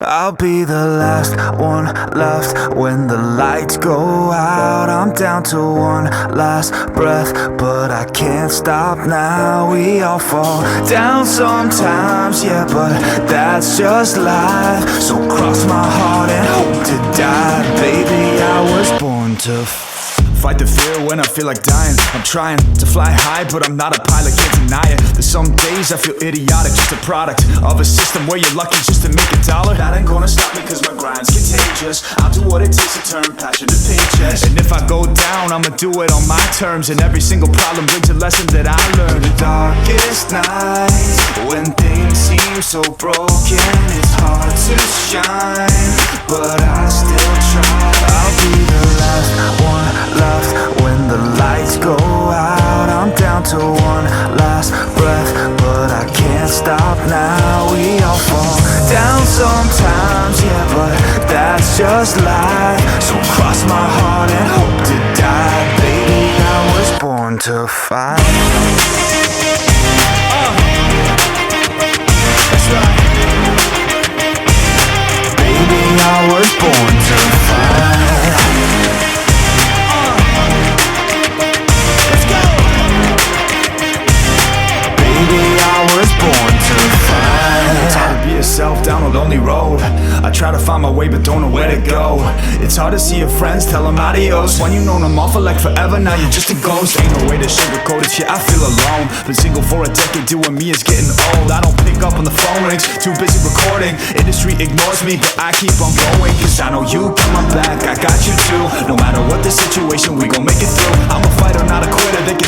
I'll be the last one left when the lights go out. I'm down to one last breath, but I can't stop now. We all fall down sometimes, yeah, but that's just life. So cross my heart and hope to die. Baby, I was born to fight the fear when I feel like dying. I'm trying to fly high, but I'm not a pilot, can't deny it. There's some days I feel idiotic, just a product of a system where you're lucky just to make $1. That ain't gonna stop me cause my grind's contagious. I'll do what it takes to turn passion to paychecks. And if I go down, I'ma do it on my terms. And every single problem brings a lesson that I learned. The darkest nights, when things seem so broken, it's hard to shine, but I still try. I'll be the last one left when the lights go out. I'm down to one last breath, but I can't stop now. We all fall down sometimes, yeah, but that's just life. So cross my heart and hope to die. Baby, I was born to fight. That's right. Baby, I was born to fight. Down a lonely road, I try to find my way but don't know where to go. It's hard to see your friends, tell them adios. When you known them all for like forever, now you're just a ghost. Ain't no way to sugarcoat it, yeah, I feel alone. Been single for a decade, doing me is getting old. I don't pick up when the phone rings, too busy recording. Industry ignores me, but I keep on going, cause I know you got my back, I got you too. No matter what the situation, we gon' make it through. I'm a fighter, not a quitter, they can